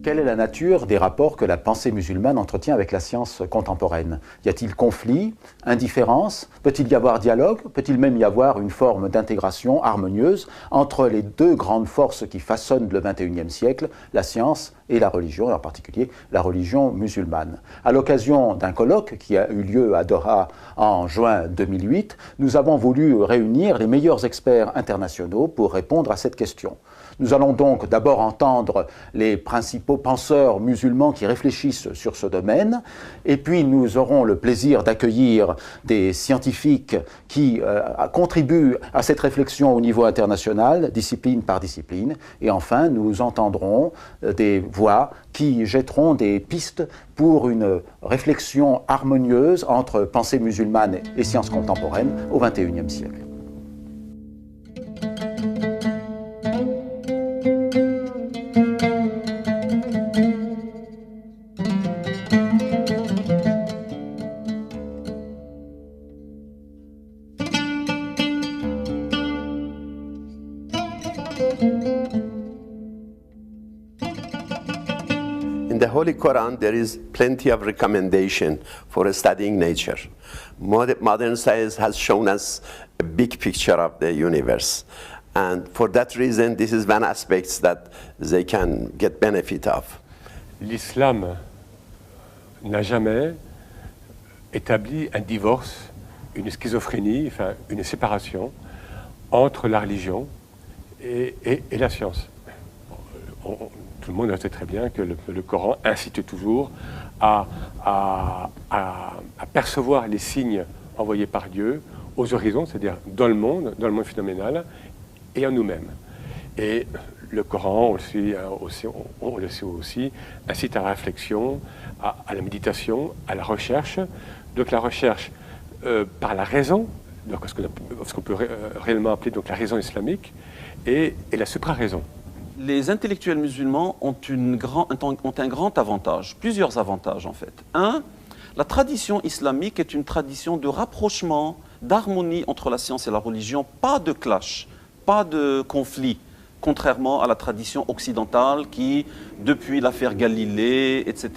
Quelle est la nature des rapports que la pensée musulmane entretient avec la science contemporaine? Y a-t-il conflit, indifférence? Peut-il y avoir dialogue? Peut-il même y avoir une forme d'intégration harmonieuse entre les deux grandes forces qui façonnent le XXIe siècle, la science et la religion, et en particulier la religion musulmane? À l'occasion d'un colloque qui a eu lieu à Doha en juin 2008, nous avons voulu réunir les meilleurs experts internationaux pour répondre à cette question. Nous allons donc d'abord entendre les principaux penseurs musulmans qui réfléchissent sur ce domaine, et puis nous aurons le plaisir d'accueillir des scientifiques qui contribuent à cette réflexion au niveau international, discipline par discipline, et enfin nous entendrons des voix qui jetteront des pistes pour une réflexion harmonieuse entre pensée musulmane et sciences contemporaines au XXIe siècle. In the Holy Quran, there is plenty of recommendation for studying nature. Modern science has shown us a big picture of the universe. And for that reason, this is one aspect that they can get benefit of. L'islam n'a jamais établi un divorce, une schizophrénie, enfin une séparation entre la religion et la science. Tout le monde sait très bien que le Coran incite toujours à percevoir les signes envoyés par Dieu aux horizons, c'est-à-dire dans le monde phénoménal et en nous-mêmes. Et le Coran, on le sait aussi, incite à la réflexion, à la méditation, à la recherche. Donc la recherche par la raison, donc ce qu'on peut réellement appeler donc la raison islamique, et la supra-raison. Les intellectuels musulmans ont un grand avantage, plusieurs avantages en fait. Un, la tradition islamique est une tradition de rapprochement, d'harmonie entre la science et la religion, pas de clash, pas de conflit, contrairement à la tradition occidentale qui, depuis l'affaire Galilée, etc.,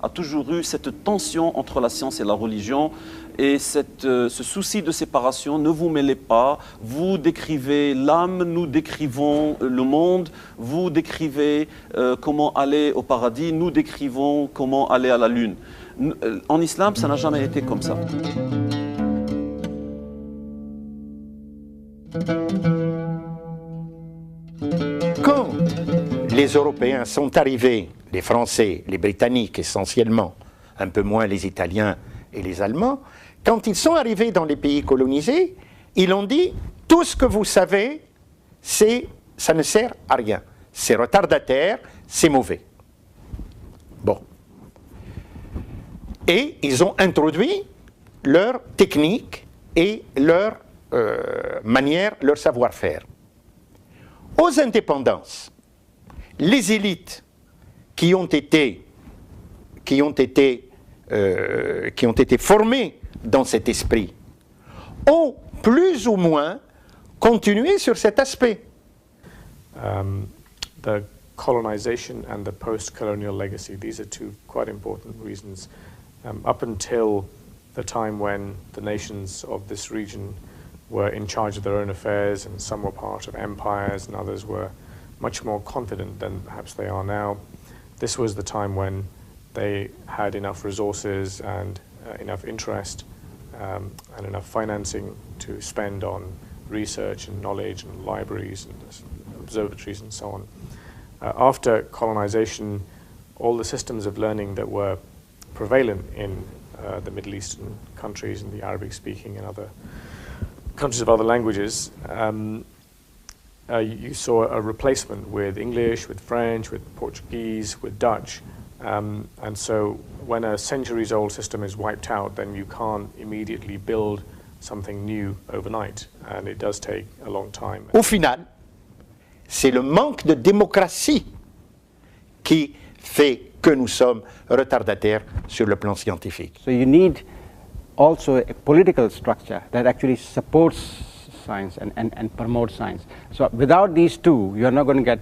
a toujours eu cette tension entre la science et la religion. Et ce souci de séparation, ne vous mêlez pas, vous décrivez l'âme, nous décrivons le monde, vous décrivez comment aller au paradis, nous décrivons comment aller à la lune. En islam, ça n'a jamais été comme ça. Quand les Européens sont arrivés, les Français, les Britanniques essentiellement, un peu moins les Italiens et les Allemands, quand ils sont arrivés dans les pays colonisés, ils ont dit « tout ce que vous savez, ça ne sert à rien. C'est retardataire, c'est mauvais. » Bon. Et ils ont introduit leur technique et leur manière, leur savoir-faire. Aux indépendances, les élites qui ont été formées dans cet esprit ont plus ou moins continué sur cet aspect. The colonization and the post-colonial legacy, these are two quite important reasons. Up until the time when the nations of this region were in charge of their own affairs, and some were part of empires and others were much more confident than perhaps they are now, this was the time when they had enough resources and enough interest and enough financing to spend on research and knowledge and libraries and observatories and so on. After colonization, all the systems of learning that were prevalent in the Middle Eastern countries and the Arabic-speaking and other countries of other languages, you saw a replacement with English, with French, with Portuguese, with Dutch, And so when a centuries-old system is wiped out, then you can't immediately build something new overnight, and it does take a long time. Au final, c'est le manque de démocratie qui fait que nous sommes retardataires sur le plan scientifique. So you need also a political structure that actually supports science and promotes science. So without these two, you are not going to get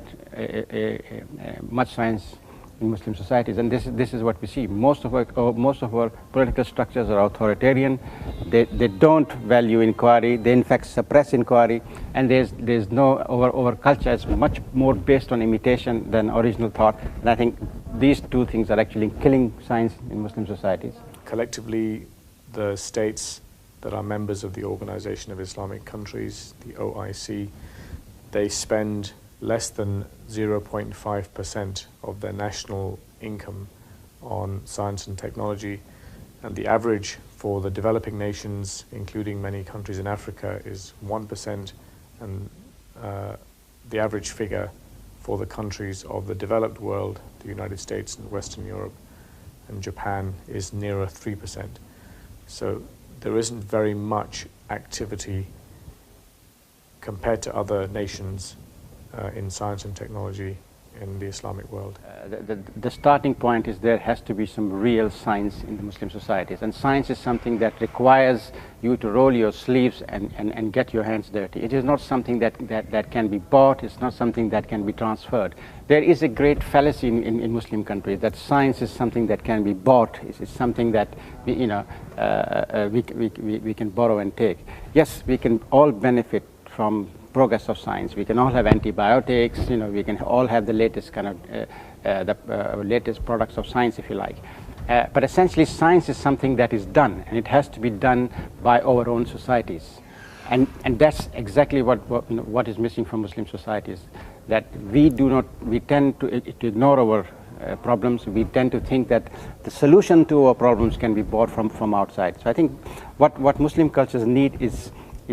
much science in Muslim societies, and this is what we see. Most of our political structures are authoritarian. They don't value inquiry. They in fact suppress inquiry, and there's no our culture is much more based on imitation than original thought. And I think these two things are actually killing science in Muslim societies. Collectively, the states that are members of the Organization of Islamic Countries, the OIC, they spend less than 0.5% of their national income on science and technology, and the average for the developing nations, including many countries in Africa, is 1%, and the average figure for the countries of the developed world, the United States and Western Europe and Japan, is nearer 3%. So there isn't very much activity compared to other nations in science and technology in the Islamic world. The starting point is there has to be some real science in the Muslim societies, and science is something that requires you to roll your sleeves and get your hands dirty. It is not something that can be bought. It's not something that can be transferred. There is a great fallacy in Muslim countries that science is something that can be bought. It's something that we can borrow and take. Yes, we can all benefit from progress of science. We can all have antibiotics, we can all have the latest kind of latest products of science, if you like. But essentially science is something that is done, and it has to be done by our own societies. And that's exactly what is missing from Muslim societies, that we tend to ignore our problems. We tend to think that the solution to our problems can be bought from outside. So I think what Muslim cultures need is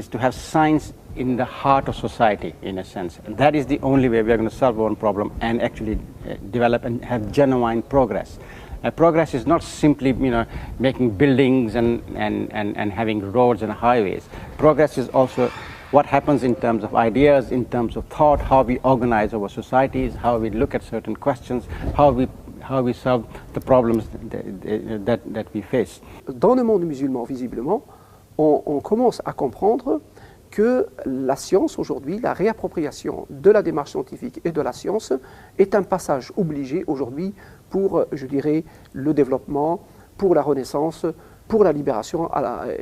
to have science in the heart of society, in a sense. And that is the only way we are going to solve our own problem and actually develop and have genuine progress. Progress is not simply making buildings and having roads and highways. Progress is also what happens in terms of ideas, in terms of thought, how we organize our societies, how we look at certain questions, how we solve the problems that we face. Dans le monde musulman, visiblement, on commence à comprendre que la science aujourd'hui, la réappropriation de la démarche scientifique et de la science est un passage obligé aujourd'hui pour, je dirais, le développement, pour la renaissance, pour la libération,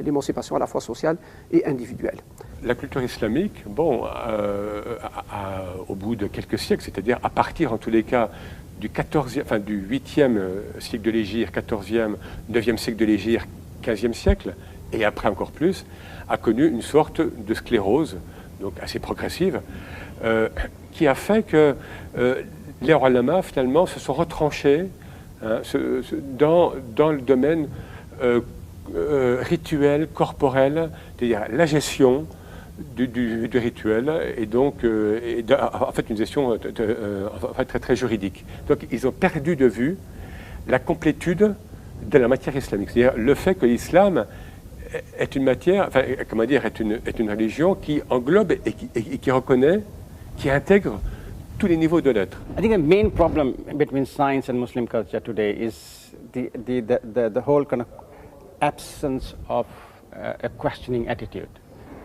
l'émancipation à la fois sociale et individuelle. La culture islamique, au bout de quelques siècles, c'est-à-dire à partir en tous les cas du 8e siècle de l'Hégire, 14e, 9e siècle de l'Hégire, 15e siècle, et après encore plus, a connu une sorte de sclérose, donc assez progressive, qui a fait que les ulama finalement se sont retranchés dans le domaine rituel, corporel, c'est-à-dire la gestion du rituel, et donc en fait une gestion très très juridique. Donc ils ont perdu de vue la complétude de la matière islamique, c'est-à-dire le fait que l'islam est une matière, est une religion qui englobe et qui reconnaît, qui intègre tous les niveaux de l'être. I think the main problem between science and Muslim culture today is the whole kind of absence of a questioning attitude.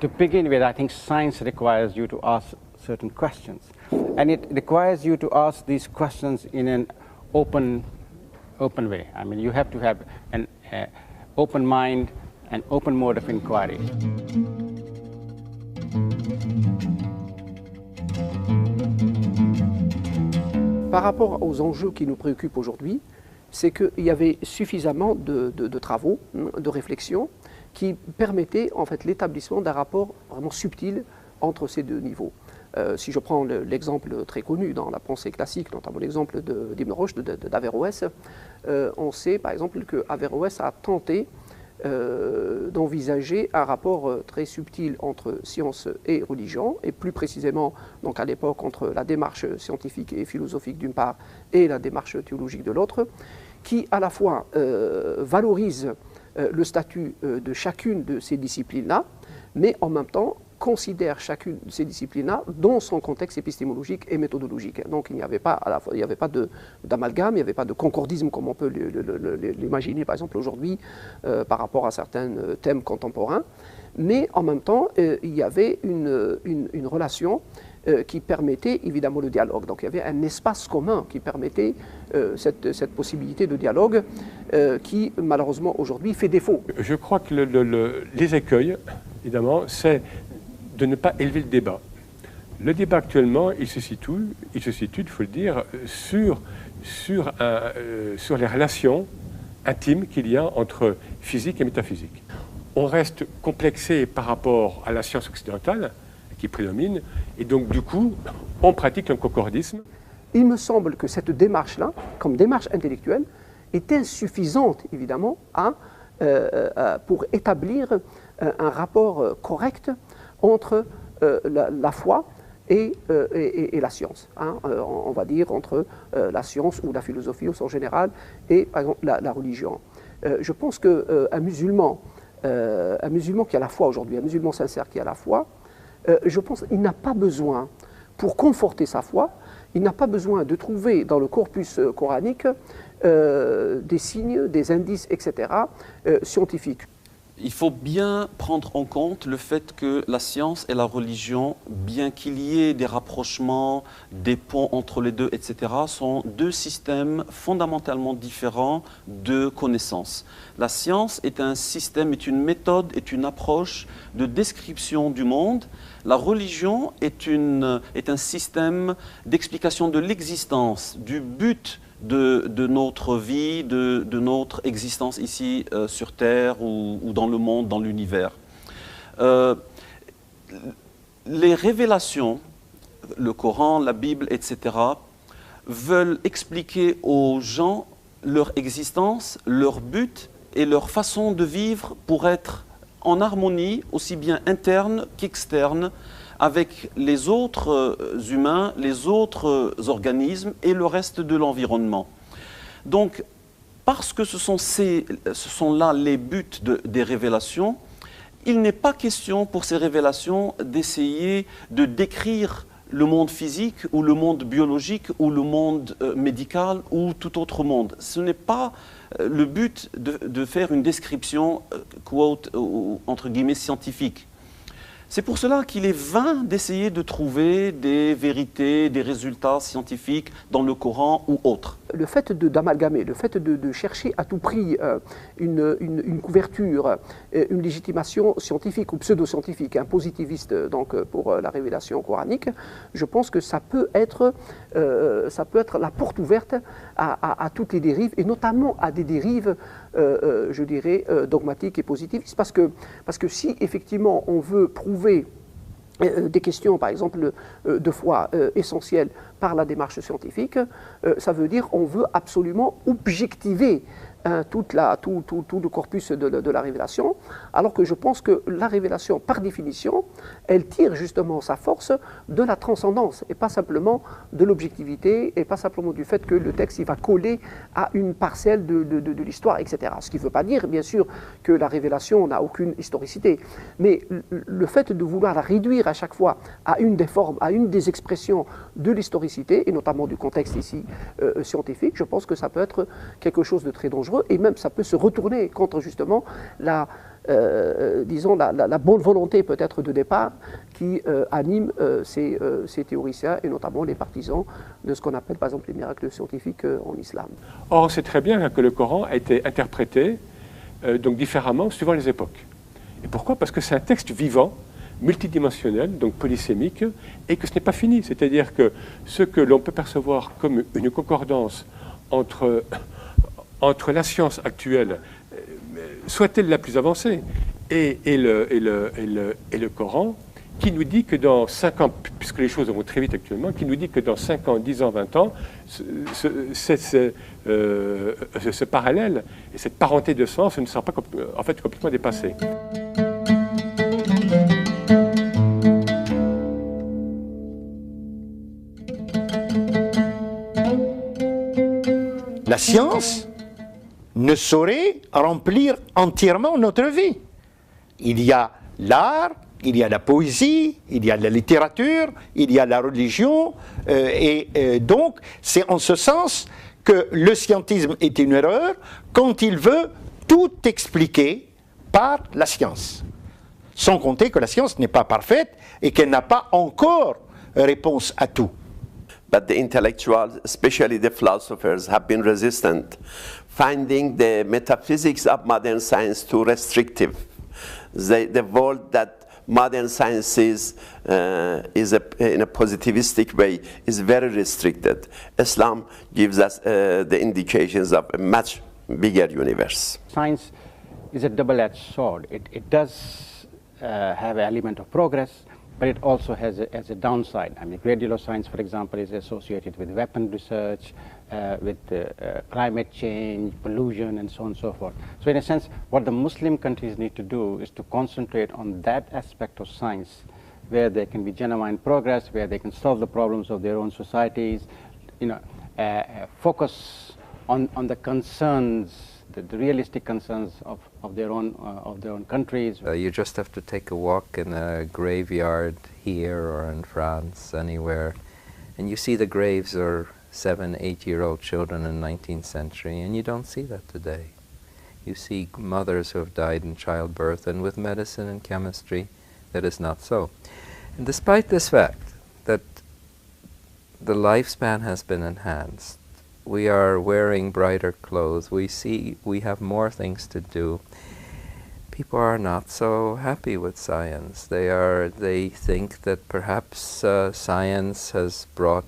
To begin with, I think science requires you to ask certain questions, and it requires you to ask these questions in an open way. I mean, you have to have an open mind, an open mode of inquiry. Par rapport aux enjeux qui nous préoccupent aujourd'hui, c'est qu'il y avait suffisamment de travaux, de réflexions, qui permettaient en fait l'établissement d'un rapport vraiment subtil entre ces deux niveaux. Si je prends l'exemple très connu dans la pensée classique, notamment l'exemple d'Ibn Rushd, d'Averroès, on sait par exemple qu'Averroès a tenté d'envisager un rapport très subtil entre science et religion, et plus précisément, donc à l'époque, entre la démarche scientifique et philosophique d'une part et la démarche théologique de l'autre, qui à la fois valorise le statut de chacune de ces disciplines-là, mais en même temps considère chacune de ces disciplines-là dans son contexte épistémologique et méthodologique. Donc il n'y avait pas, d'amalgame, il n'y avait pas de concordisme comme on peut l'imaginer par exemple aujourd'hui par rapport à certains thèmes contemporains, mais en même temps il y avait une relation qui permettait évidemment le dialogue. Donc il y avait un espace commun qui permettait cette possibilité de dialogue qui malheureusement aujourd'hui fait défaut. Je crois que les écueils, évidemment, c'est de ne pas élever le débat. Le débat actuellement, il se situe, il faut le dire, sur les relations intimes qu'il y a entre physique et métaphysique. On reste complexé par rapport à la science occidentale qui prédomine, et donc du coup, on pratique un concordisme. Il me semble que cette démarche-là, comme démarche intellectuelle, est insuffisante, évidemment, pour établir un rapport correct entre la foi et la science, hein, on va dire entre la science ou la philosophie au sens général et par exemple la religion. Je pense qu'un musulman qui a la foi aujourd'hui, un musulman sincère qui a la foi, je pense qu'il n'a pas besoin, pour conforter sa foi, il n'a pas besoin de trouver dans le corpus coranique des signes, des indices, etc., scientifiques. Il faut bien prendre en compte le fait que la science et la religion, bien qu'il y ait des rapprochements, des ponts entre les deux, etc., sont deux systèmes fondamentalement différents de connaissances. La science est un système, est une méthode, est une approche de description du monde. La religion est un système d'explication de l'existence, du but de notre vie, de notre existence ici sur Terre ou dans le monde, dans l'univers. Les révélations, le Coran, la Bible, etc., veulent expliquer aux gens leur existence, leur but et leur façon de vivre pour être en harmonie, aussi bien interne qu'externe, avec les autres humains, les autres organismes et le reste de l'environnement. Donc, parce que ce sont là les buts des révélations, il n'est pas question pour ces révélations d'essayer de décrire le monde physique ou le monde biologique ou le monde médical ou tout autre monde. Ce n'est pas le but de faire une description, quote, entre guillemets, scientifique. C'est pour cela qu'il est vain d'essayer de trouver des vérités, des résultats scientifiques dans le Coran ou autre. Le fait d'amalgamer, le fait de chercher à tout prix une couverture, une légitimation scientifique ou pseudo-scientifique, un positiviste donc, pour la révélation coranique, je pense que ça peut être la porte ouverte à toutes les dérives, et notamment à des dérives, je dirais, dogmatiques et positivistes, parce que si effectivement on veut prouver des questions, par exemple, de foi essentielles par la démarche scientifique, ça veut dire qu'on veut absolument objectiver tout le corpus de la révélation, alors que je pense que la révélation, par définition, elle tire justement sa force de la transcendance, et pas simplement de l'objectivité, et pas simplement du fait que le texte il va coller à une parcelle de l'histoire, etc. Ce qui ne veut pas dire, bien sûr, que la révélation n'a aucune historicité, mais le fait de vouloir la réduire à chaque fois à une des formes, à une des expressions de l'historicité, et notamment du contexte ici scientifique, je pense que ça peut être quelque chose de très dangereux, et même ça peut se retourner contre justement la bonne volonté peut-être de départ qui anime ces théoriciens, et notamment les partisans de ce qu'on appelle par exemple les miracles scientifiques en islam. Or, on sait très bien que le Coran a été interprété donc différemment suivant les époques. Et pourquoi? Parce que c'est un texte vivant, multidimensionnel, donc polysémique, et que ce n'est pas fini. C'est-à-dire que ce que l'on peut percevoir comme une concordance entre la science actuelle, soit-elle la plus avancée, et le Coran, qui nous dit que dans 5 ans, puisque les choses vont très vite actuellement, qui nous dit que dans 5 ans, 10 ans, 20 ans, ce parallèle et cette parenté de sens ne sera pas en fait complètement dépassé. La science ne saurait remplir entièrement notre vie. Il y a l'art, il y a la poésie, il y a la littérature, il y a la religion, donc c'est en ce sens que le scientisme est une erreur quand il veut tout expliquer par la science. Sans compter que la science n'est pas parfaite et qu'elle n'a pas encore réponse à tout. But the intellectuals, especially the philosophers, have been resistant, finding the metaphysics of modern science too restrictive. The world that modern science is in a positivistic way is very restricted. Islam gives us the indications of a much bigger universe. Science is a double-edged sword. It does have an element of progress, but it also has a downside. I mean, great deal of science, for example, is associated with weapon research, with climate change, pollution, and so on and so forth. So in a sense, what the Muslim countries need to do is to concentrate on that aspect of science where there can be genuine progress, where they can solve the problems of their own societies, focus on the concerns, the realistic concerns of their own countries. You just have to take a walk in a graveyard here or in France, anywhere, and you see the graves of 7, 8-year-old children in the 19th century, and you don't see that today. You see mothers who have died in childbirth, and with medicine and chemistry, that is not so. And despite this fact that the lifespan has been enhanced, we are wearing brighter clothes, we have more things to do, people are not so happy with science. They think that perhaps science has brought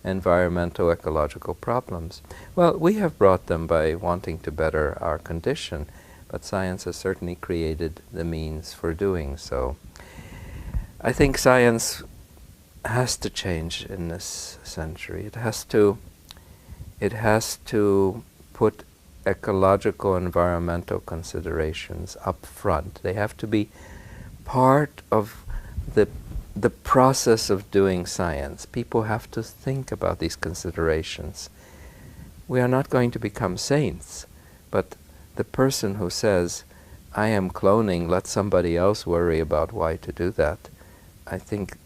environmental ecological problems. Well, we have brought them by wanting to better our condition, but science has certainly created the means for doing so. I think science has to change in this century. It has to put ecological, environmental considerations up front. They have to be part of the process of doing science. People have to think about these considerations. We are not going to become saints, but the person who says, I am cloning, let somebody else worry about why to do that, I think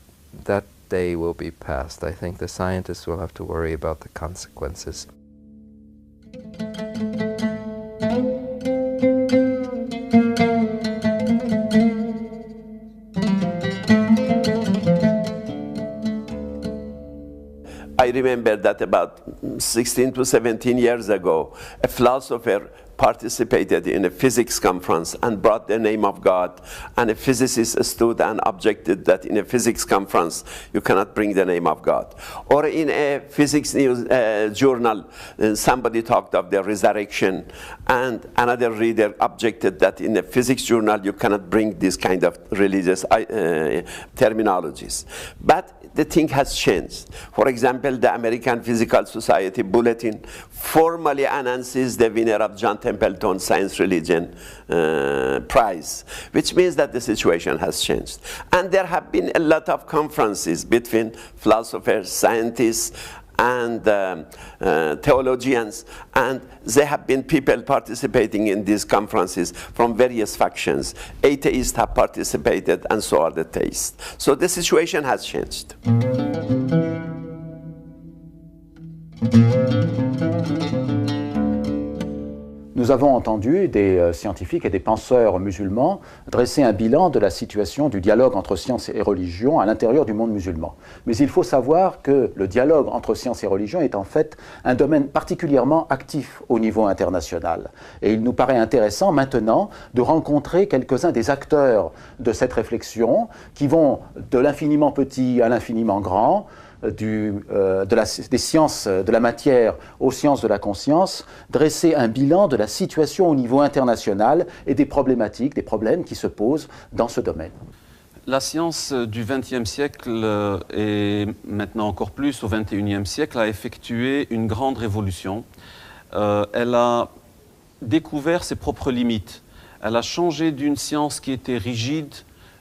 that day will be past. I think the scientists will have to worry about the consequences. I remember that about 16 to 17 years ago, a philosopher participated in a physics conference and brought the name of God, and a physicist stood and objected that in a physics conference you cannot bring the name of God. Or in a physics news journal, somebody talked of the resurrection, and another reader objected that in a physics journal you cannot bring this kind of religious terminologies. But the thing has changed. For example, the American Physical Society Bulletin formally announces the winner of John Templeton Science Religion Prize, which means that the situation has changed. And there have been a lot of conferences between philosophers, scientists, and theologians, and there have been people participating in these conferences from various factions. Atheists have participated, and so are the theists. So the situation has changed. Nous avons entendu des scientifiques et des penseurs musulmans dresser un bilan de la situation du dialogue entre science et religion à l'intérieur du monde musulman. Mais il faut savoir que le dialogue entre science et religion est en fait un domaine particulièrement actif au niveau international. Et il nous paraît intéressant maintenant de rencontrer quelques-uns des acteurs de cette réflexion qui vont de l'infiniment petit à l'infiniment grand, des sciences de la matière aux sciences de la conscience, dresser un bilan de la situation au niveau international et des problématiques, des problèmes qui se posent dans ce domaine. La science du XXe siècle et maintenant encore plus au XXIe siècle a effectué une grande révolution. Elle a découvert ses propres limites. Elle a changé d'une science qui était rigide,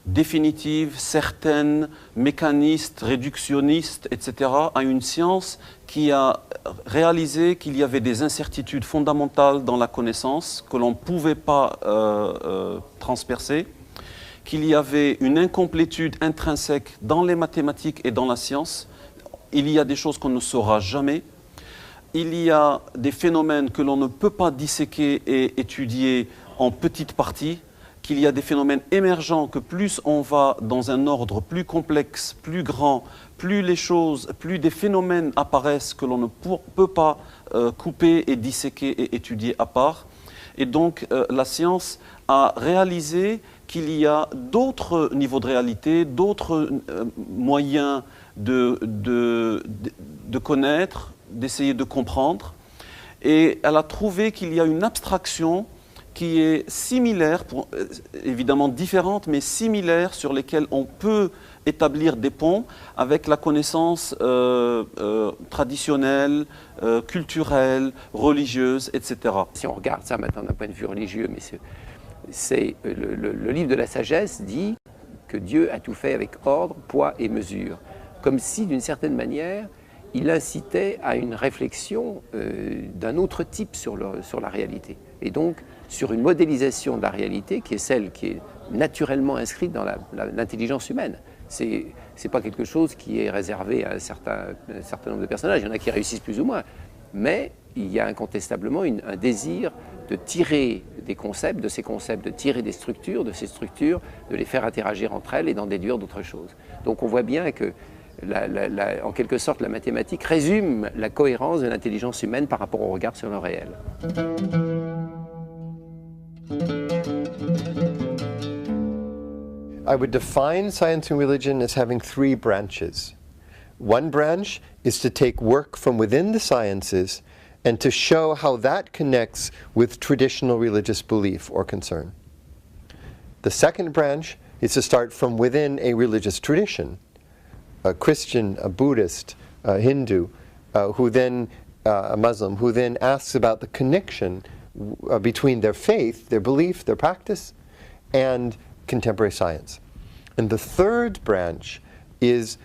définitive, certaine, mécaniste, réductionniste, etc., à une science qui a réalisé qu'il y avait des incertitudes fondamentales dans la connaissance que l'on ne pouvait pas transpercer, qu'il y avait une incomplétude intrinsèque dans les mathématiques et dans la science. Il y a des choses qu'on ne saura jamais. Il y a des phénomènes que l'on ne peut pas disséquer et étudier en petites parties, qu'il y a des phénomènes émergents que plus on va dans un ordre plus complexe, plus grand, plus des phénomènes apparaissent que l'on ne peut pas couper et disséquer et étudier à part. Et donc la science a réalisé qu'il y a d'autres niveaux de réalité, d'autres moyens de connaître, d'essayer de comprendre. Et elle a trouvé qu'il y a une abstraction qui est similaire, évidemment différente, mais similaire, sur lesquelles on peut établir des ponts avec la connaissance traditionnelle, culturelle, religieuse, etc. Si on regarde ça maintenant d'un point de vue religieux, mais le livre de la sagesse dit que Dieu a tout fait avec ordre, poids et mesure, comme si d'une certaine manière il incitait à une réflexion d'un autre type sur la réalité, et donc sur une modélisation de la réalité qui est celle qui est naturellement inscrite dans l'intelligence humaine. C'est pas quelque chose qui est réservé à un certain nombre de personnages. Il y en a qui réussissent plus ou moins, mais il y a incontestablement un désir de tirer des concepts, de ces concepts, de tirer des structures, de ces structures, de les faire interagir entre elles et d'en déduire d'autres choses. Donc on voit bien que, en quelque sorte, la mathématique résume la cohérence de l'intelligence humaine par rapport au regard sur le réel. I would define science and religion as having three branches. One branch is to take work from within the sciences and to show how that connects with traditional religious belief or concern. The second branch is to start from within a religious tradition, a Christian, a Buddhist, a Hindu, a Muslim, who then asks about the connection between their faith, their belief, their practice, and contemporary science. And the third branch is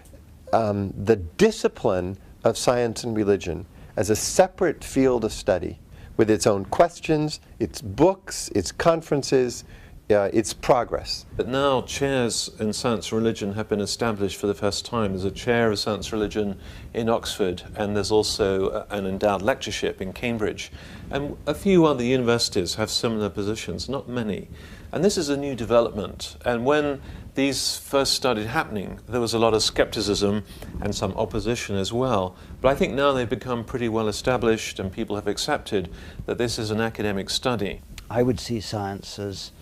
the discipline of science and religion as a separate field of study with its own questions, its books, its conferences, its progress. But now chairs in science and religion have been established for the first time. There's a chair of science and religion in Oxford, and there's also an endowed lectureship in Cambridge. And a few other universities have similar positions, not many. And this is a new development. And when these first started happening, there was a lot of skepticism and some opposition as well. But I think now they've become pretty well established and people have accepted that this is an academic study. I would see science as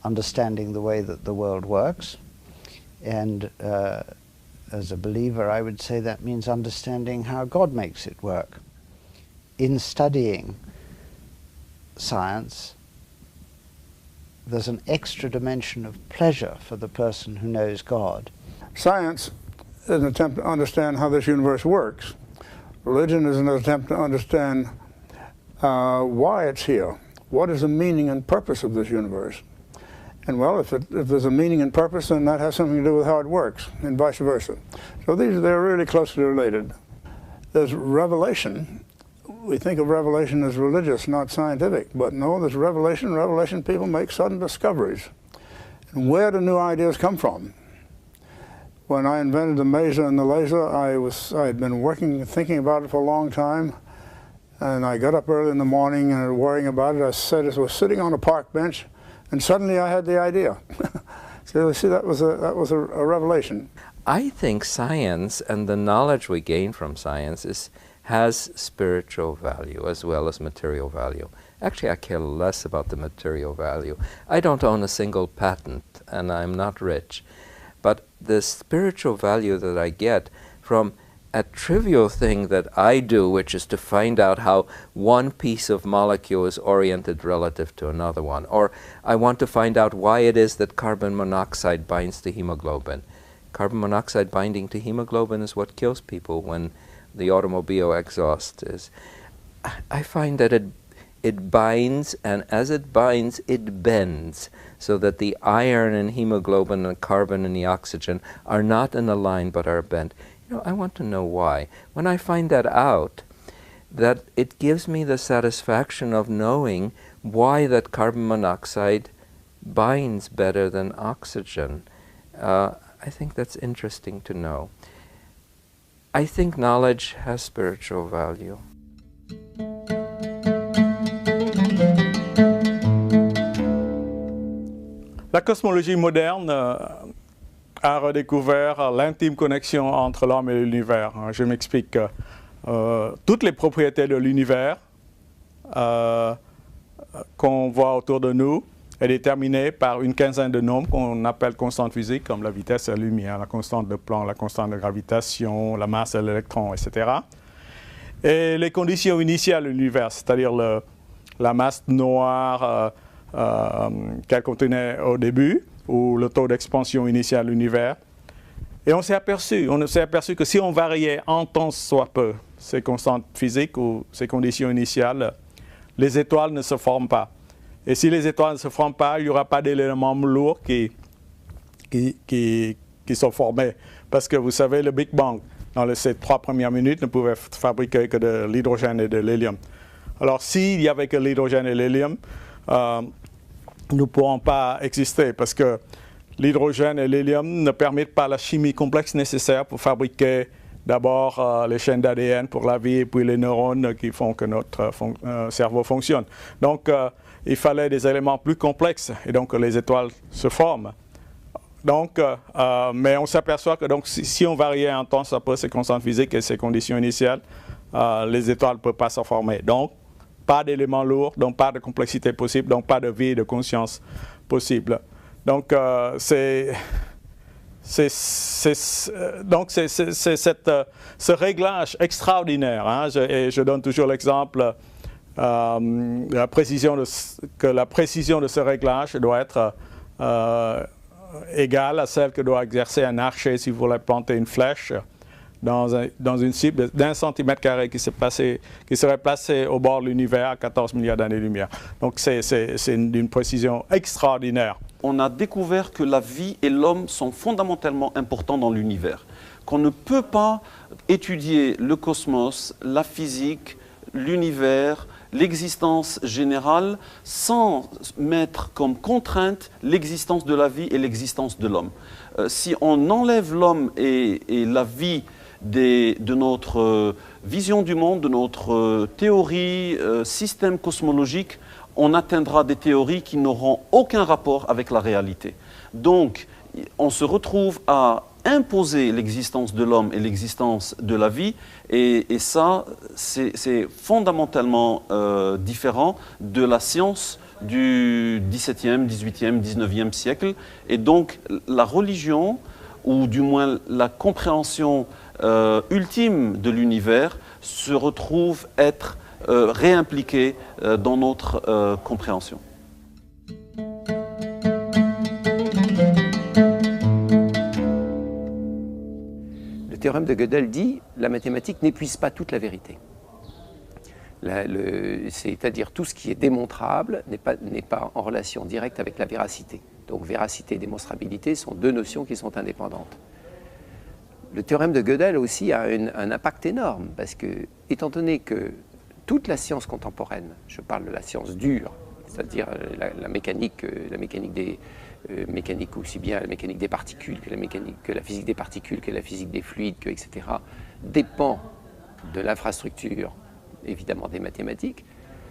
understanding the way that the world works, and as a believer I would say that means understanding how God makes it work. In studying science, there's an extra dimension of pleasure for the person who knows God. Science is an attempt to understand how this universe works. Religion is an attempt to understand why it's here. What is the meaning and purpose of this universe? And well, if there's a meaning and purpose, then that has something to do with how it works, and vice versa. So they're really closely related. There's revelation. We think of revelation as religious, not scientific, but no, there's revelation. Revelation, people make sudden discoveries. And where do new ideas come from? When I invented the maser and the laser, I had been thinking about it for a long time, and I got up early in the morning and worrying about it. I was sitting on a park bench, and suddenly I had the idea. So you see, that was a revelation. I think science and the knowledge we gain from science has spiritual value as well as material value. Actually, I care less about the material value. I don't own a single patent, and I'm not rich. But the spiritual value that I get from a trivial thing that I do, which is to find out how one piece of molecule is oriented relative to another one. Or I want to find out why it is that carbon monoxide binds to hemoglobin. Carbon monoxide binding to hemoglobin is what kills people when the automobile exhaust is. I find that it binds, and as it binds, it bends, so that the iron in hemoglobin and carbon in the oxygen are not in a line but are bent. You know, I want to know why. When I find that out, that it gives me the satisfaction of knowing why that carbon monoxide binds better than oxygen. I think that's interesting to know. I think knowledge has spiritual value. La cosmologie moderne a redécouvert l'intime connexion entre l'homme et l'univers. Je m'explique. Toutes les propriétés de l'univers qu'on voit autour de nous est déterminée par une quinzaine de nombres qu'on appelle constantes physiques, comme la vitesse de la lumière, la constante de Planck, la constante de gravitation, la masse de l'électron, etc. Et les conditions initiales de l'univers, c'est-à-dire la masse noire qu'elle contenait au début, ou le taux d'expansion initial de l'univers. Et on s'est aperçu que si on variait en tant soit peu ces constantes physiques ou ces conditions initiales, les étoiles ne se forment pas. Et si les étoiles ne se forment pas, il n'y aura pas d'éléments lourds qui sont formés. Parce que vous savez, le Big Bang, dans ces 3 premières minutes, ne pouvait fabriquer que de l'hydrogène et de l'hélium. Alors, s'il n'y avait que l'hydrogène et l'hélium, nous ne pourrons pas exister parce que l'hydrogène et l'hélium ne permettent pas la chimie complexe nécessaire pour fabriquer d'abord les chaînes d'ADN pour la vie et puis les neurones qui font que notre cerveau fonctionne. Donc, il fallait des éléments plus complexes et donc les étoiles se forment. Donc, mais on s'aperçoit que donc, si on variait un temps soit peu ces constantes physiques et ces conditions initiales, les étoiles ne peuvent pas se former. Donc, pas d'éléments lourds, donc pas de complexité possible, donc pas de vie et de conscience possible. Donc, c'est ce réglage extraordinaire. Hein, et je donne toujours l'exemple que la précision de ce réglage doit être égale à celle que doit exercer un archer si vous voulez planter une flèche dans une cible d'1 centimètre carré qui serait placée au bord de l'univers à 14 milliards d'années-lumière. Donc c'est d'une précision extraordinaire. On a découvert que la vie et l'homme sont fondamentalement importants dans l'univers, qu'on ne peut pas étudier le cosmos, la physique, l'univers, l'existence générale sans mettre comme contrainte l'existence de la vie et l'existence de l'homme. Si on enlève l'homme et la vie de notre vision du monde, de notre théorie, système cosmologique, on atteindra des théories qui n'auront aucun rapport avec la réalité. Donc, on se retrouve à imposer l'existence de l'homme et l'existence de la vie, et ça, c'est fondamentalement différent de la science du XVIIe, XVIIIe, XIXe siècle. Et donc, la religion, ou du moins la compréhension ultime de l'univers, se retrouve être réimpliquée dans notre compréhension. Le théorème de Gödel dit « la mathématique n'épuise pas toute la vérité ». C'est-à-dire tout ce qui est démontrable n'est pas en relation directe avec la véracité. Donc véracité et démonstrabilité sont deux notions qui sont indépendantes. Le théorème de Gödel aussi a un impact énorme parce que, étant donné que toute la science contemporaine, je parle de la science dure, c'est-à-dire la mécanique aussi bien la mécanique des particules que la physique des particules, que la physique des fluides, etc., dépend de l'infrastructure, évidemment des mathématiques.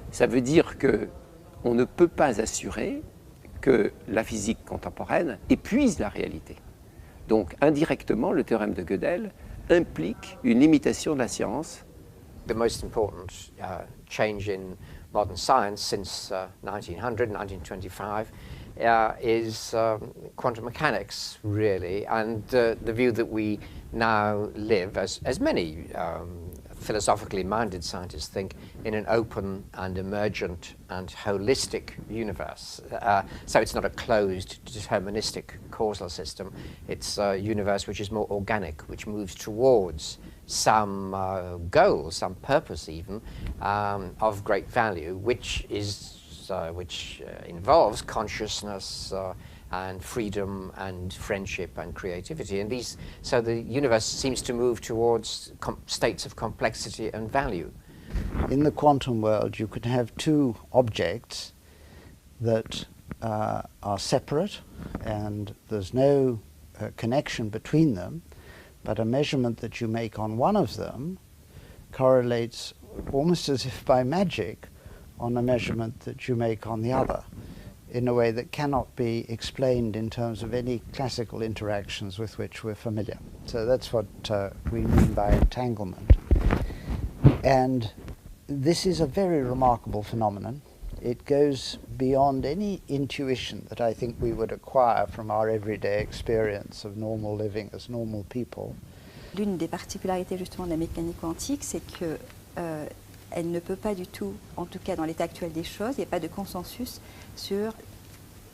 Ça veut dire qu'on ne peut pas assurer que la physique contemporaine épuise la réalité. Donc, indirectement, le théorème de Gödel implique une limitation de la science. The most important change in modern science since 1900, 1925, is quantum mechanics, really, and the view that we now live, as many philosophically minded scientists think, in an open and emergent and holistic universe. So it's not a closed, deterministic causal system. It's a universe which is more organic, which moves towards some goal, some purpose even, of great value, which involves consciousness and freedom and friendship and creativity. And so the universe seems to move towards states of complexity and value. In the quantum world, you could have two objects that are separate and there's no connection between them, but a measurement that you make on one of them correlates almost as if by magic on a measurement that you make on the other, in a way that cannot be explained in terms of any classical interactions with which we're familiar. So that's what we mean by entanglement. And this is a very remarkable phenomenon. It goes beyond any intuition that I think we would acquire from our everyday experience of normal living as normal people. L'une des particularités justement de la mécanique quantique, c'est que elle ne peut pas du tout, en tout cas dans l'état actuel des choses, il n'y a pas de consensus sur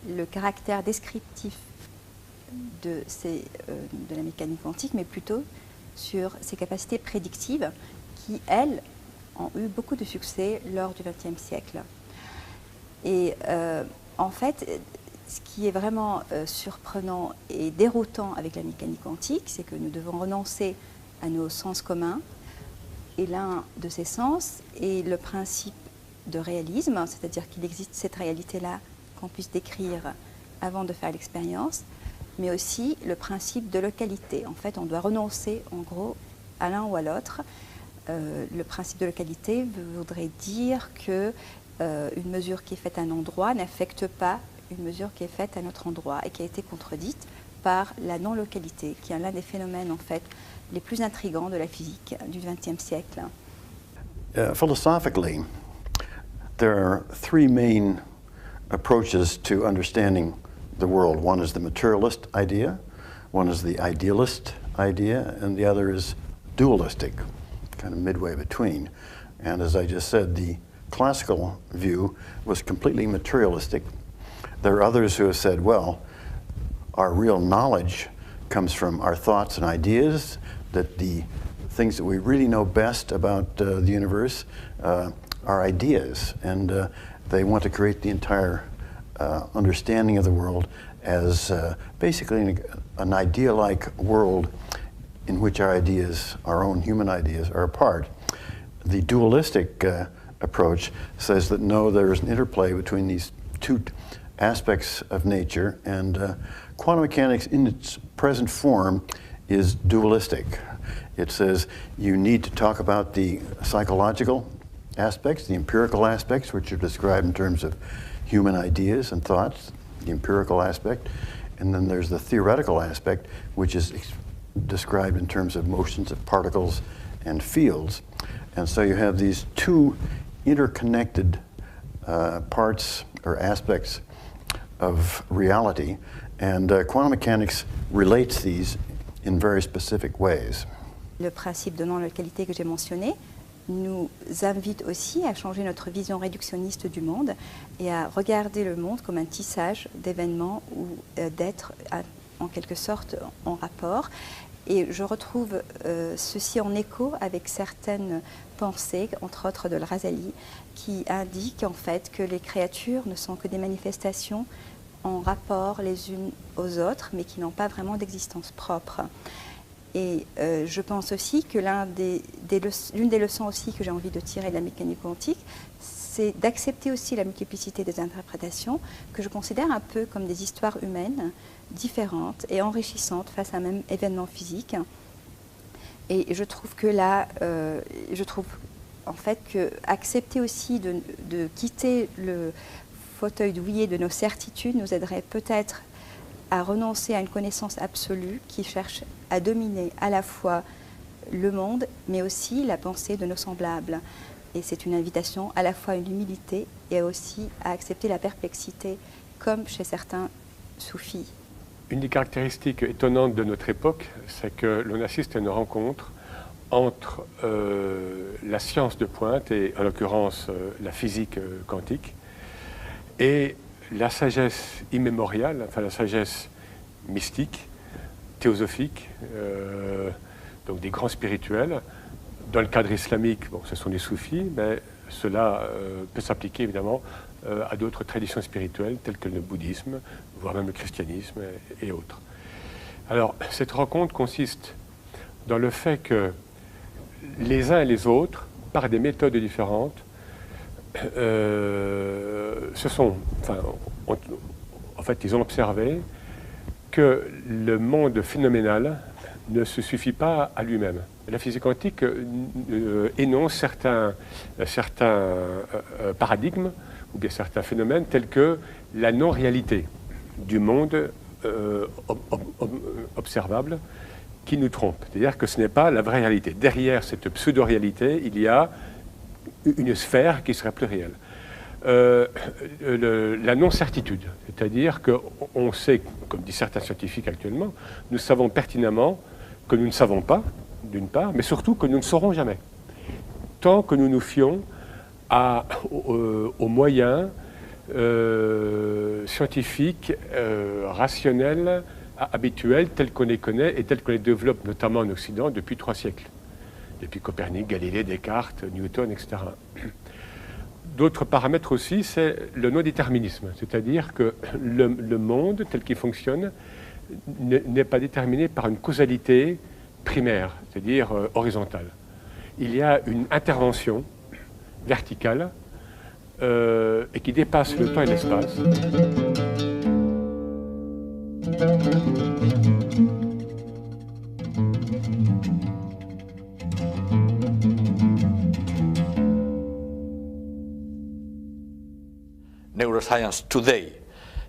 le caractère descriptif de la mécanique quantique, mais plutôt sur ses capacités prédictives qui, elles, ont eu beaucoup de succès lors du XXe siècle. Et en fait, ce qui est vraiment surprenant et déroutant avec la mécanique quantique, c'est que nous devons renoncer à nos sens communs. Et l'un de ces sens est le principe de réalisme, c'est-à-dire qu'il existe cette réalité-là qu'on puisse décrire avant de faire l'expérience, mais aussi le principe de localité. En fait, on doit renoncer, en gros, à l'un ou à l'autre. Le principe de localité voudrait dire que une mesure qui est faite à un endroit n'affecte pas une mesure qui est faite à un autre endroit et qui a été contredite par la non-localité, qui est l'un des phénomènes, en fait, les plus intrigants de la physique du XXe siècle. Philosophically, there are three main approaches to understanding the world. One is the materialist idea, one is the idealist idea, and the other is dualistic, kind of midway between. And as I just said, the classical view was completely materialistic. There are others who have said, well, our real knowledge comes from our thoughts and ideas, that the things that we really know best about the universe are ideas, and they want to create the entire understanding of the world as basically an idea-like world in which our ideas, our own human ideas, are a part. The dualistic approach says that no, there is an interplay between these two aspects of nature, and quantum mechanics in its present form is dualistic. It says you need to talk about the psychological aspects, the empirical aspects, which are described in terms of human ideas and thoughts, the empirical aspect, and then there's the theoretical aspect, which is described in terms of motions of particles and fields. And so you have these two interconnected parts or aspects of reality, and quantum mechanics relates these in very specific ways. Le principe de non-localité que j'ai mentionné nous invite aussi à changer notre vision réductionniste du monde et à regarder le monde comme un tissage d'événements ou d'êtres en quelque sorte en rapport. Et je retrouve ceci en écho avec certaines pensées, entre autres de Razali, qui indiquent en fait que les créatures ne sont que des manifestations en rapport les unes aux autres, mais qui n'ont pas vraiment d'existence propre. Et je pense aussi que l'une des leçons aussi que j'ai envie de tirer de la mécanique quantique, c'est d'accepter aussi la multiplicité des interprétations, que je considère un peu comme des histoires humaines différentes et enrichissantes face à un même événement physique. Et je trouve que là, je trouve en fait que accepter aussi de quitter le fauteuil douillet de nos certitudes nous aiderait peut-être à renoncer à une connaissance absolue qui cherche à dominer à la fois le monde, mais aussi la pensée de nos semblables. Et c'est une invitation à la fois à une humilité et aussi à accepter la perplexité comme chez certains soufis. Une des caractéristiques étonnantes de notre époque, c'est que l'on assiste à une rencontre entre la science de pointe, et en l'occurrence la physique quantique, et la sagesse immémoriale, enfin la sagesse mystique, théosophique, donc des grands spirituels. Dans le cadre islamique, bon, ce sont des soufis, mais cela peut s'appliquer évidemment à d'autres traditions spirituelles telles que le bouddhisme, voire même le christianisme et autres. Alors, cette rencontre consiste dans le fait que les uns et les autres, par des méthodes différentes, en fait, ils ont observé que le monde phénoménal ne se suffit pas à lui-même. La physique quantique énonce certains paradigmes ou bien certains phénomènes tels que la non-réalité du monde observable qui nous trompe. C'est-à-dire que ce n'est pas la vraie réalité. Derrière cette pseudo-réalité, il y a une sphère qui serait plus réelle. La non-certitude, c'est-à-dire qu'on sait, comme disent certains scientifiques actuellement, nous savons pertinemment que nous ne savons pas, d'une part, mais surtout que nous ne saurons jamais. Tant que nous nous fions aux moyens scientifiques, rationnels, habituels, tels qu'on les connaît et tels qu'on les développe notamment en Occident depuis 3 siècles. Depuis Copernic, Galilée, Descartes, Newton, etc. D'autres paramètres aussi, c'est le non-déterminisme, c'est-à-dire que le monde tel qu'il fonctionne n'est pas déterminé par une causalité primaire, c'est-à-dire horizontale. Il y a une intervention verticale et qui dépasse le temps et l'espace. Neuroscience today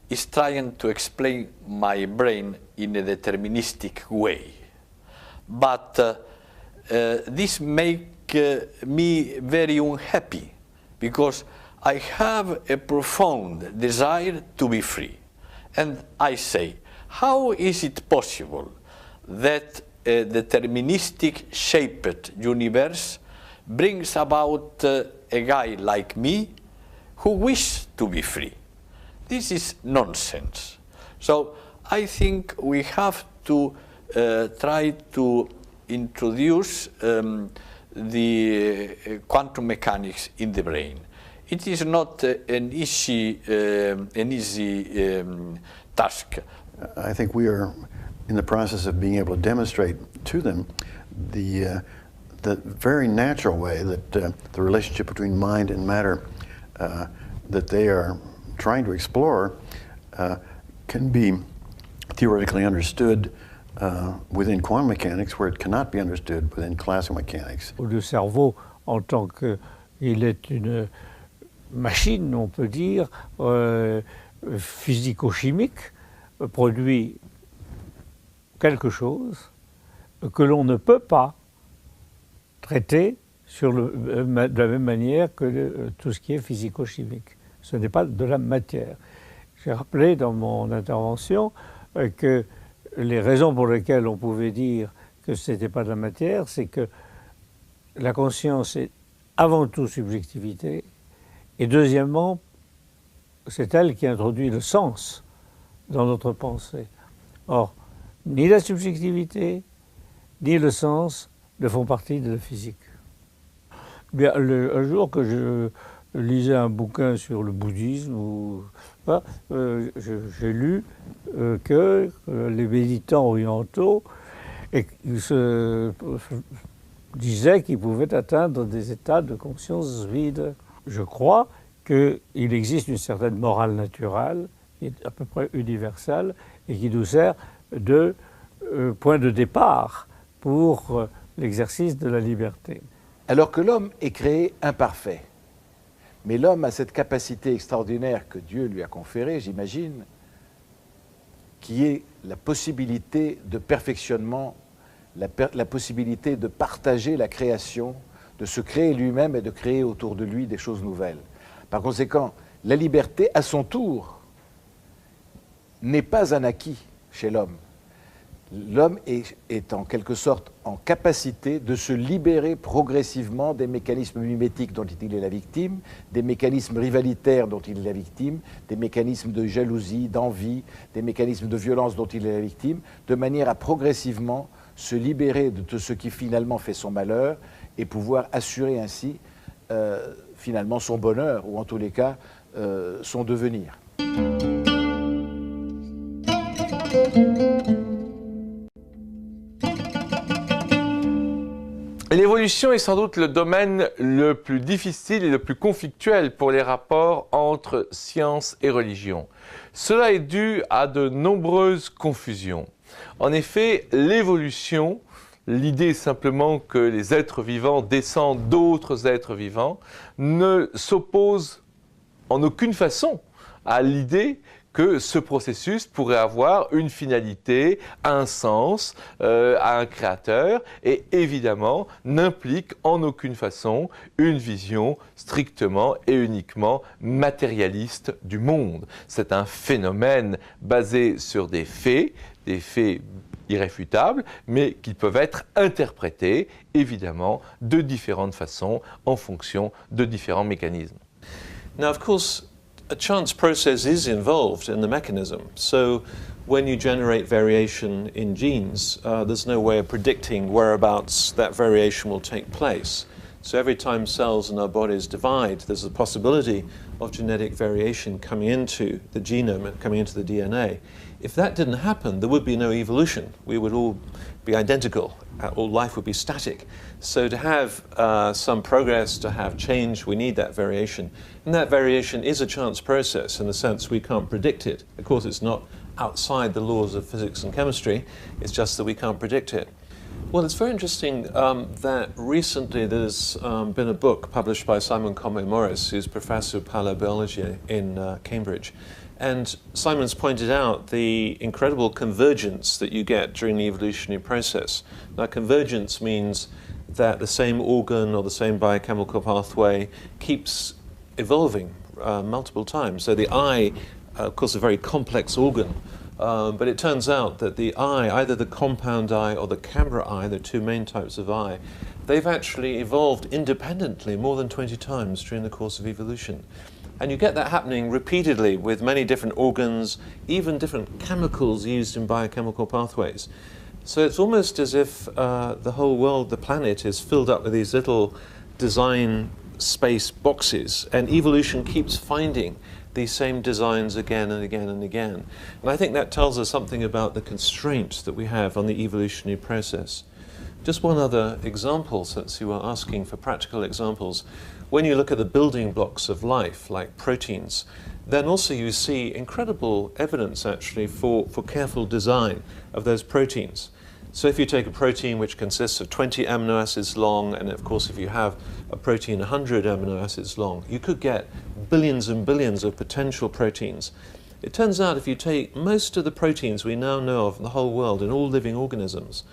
is trying to explain my brain in a deterministic way. But this makes me very unhappy because I have a profound desire to be free. And I say, how is it possible that a deterministic shaped universe brings about a guy like me who wishes to be free? This is nonsense. So I think we have to try to introduce the quantum mechanics in the brain. It is not an easy task. I think we are in the process of being able to demonstrate to them the very natural way that the relationship between mind and matter that they are trying to explore can be theoretically understood within quantum mechanics, where it cannot be understood within classical mechanics. Le cerveau, en tant qu'il est une machine, on peut dire, physico-chimique, produit quelque chose que l'on ne peut pas traiter de la même manière que tout ce qui est physico-chimique. Ce n'est pas de la matière. J'ai rappelé dans mon intervention que les raisons pour lesquelles on pouvait dire que ce n'était pas de la matière, c'est que la conscience est avant tout subjectivité, et deuxièmement, c'est elle qui introduit le sens dans notre pensée. Or, ni la subjectivité, ni le sens ne font partie de la physique. Bien, un jour que je lisais un bouquin sur le bouddhisme, j'ai lu que les méditants orientaux disaient qu'ils pouvaient atteindre des états de conscience vide. Je crois qu'il existe une certaine morale naturelle, qui est à peu près universelle, et qui nous sert de point de départ pour l'exercice de la liberté. Alors que l'homme est créé imparfait, mais l'homme a cette capacité extraordinaire que Dieu lui a conférée, j'imagine, qui est la possibilité de perfectionnement, la possibilité de partager la création, de se créer lui-même et de créer autour de lui des choses nouvelles. Par conséquent, la liberté, à son tour, n'est pas un acquis chez l'homme. L'homme est en quelque sorte en capacité de se libérer progressivement des mécanismes mimétiques dont il est la victime, des mécanismes rivalitaires dont il est la victime, des mécanismes de jalousie, d'envie, des mécanismes de violence dont il est la victime, de manière à progressivement se libérer de ce qui finalement fait son malheur et pouvoir assurer ainsi finalement son bonheur, ou en tous les cas son devenir. L'évolution est sans doute le domaine le plus difficile et le plus conflictuel pour les rapports entre science et religion. Cela est dû à de nombreuses confusions. En effet, l'évolution, l'idée simplement que les êtres vivants descendent d'autres êtres vivants, ne s'oppose en aucune façon à l'idée que ce processus pourrait avoir une finalité, un sens, à un créateur, et évidemment n'implique en aucune façon une vision strictement et uniquement matérialiste du monde. C'est un phénomène basé sur des faits irréfutables, mais qui peuvent être interprétés, évidemment, de différentes façons en fonction de différents mécanismes. Now, of course, a chance process is involved in the mechanism. So when you generate variation in genes, there's no way of predicting whereabouts that variation will take place. So every time cells in our bodies divide, there's a possibility of genetic variation coming into the genome and coming into the DNA. If that didn't happen, there would be no evolution. We would all be identical. All life would be static. So to have some progress, to have change, we need that variation. And that variation is a chance process in the sense we can't predict it. Of course, it's not outside the laws of physics and chemistry. It's just that we can't predict it. Well, it's very interesting that recently there's been a book published by Simon Conway-Morris, who's professor of paleobiology in Cambridge. And Simon's pointed out the incredible convergence that you get during the evolutionary process. Now, convergence means that the same organ or the same biochemical pathway keeps evolving multiple times. So the eye, of course, is a very complex organ, but it turns out that the eye, either the compound eye or the camera eye, the two main types of eye, they've actually evolved independently more than 20 times during the course of evolution. And you get that happening repeatedly with many different organs, even different chemicals used in biochemical pathways. So it's almost as if the whole world, the planet, is filled up with these little design space boxes, and evolution keeps finding these same designs again and again and again. And I think that tells us something about the constraints that we have on the evolutionary process. Just one other example, since you are asking for practical examples. When you look at the building blocks of life, like proteins, then also you see incredible evidence actually for careful design of those proteins. So if you take a protein which consists of 20 amino acids long, and of course if you have a protein 100 amino acids long, you could get billions and billions of potential proteins. It turns out if you take most of the proteins we now know of in the whole world in all living organisms,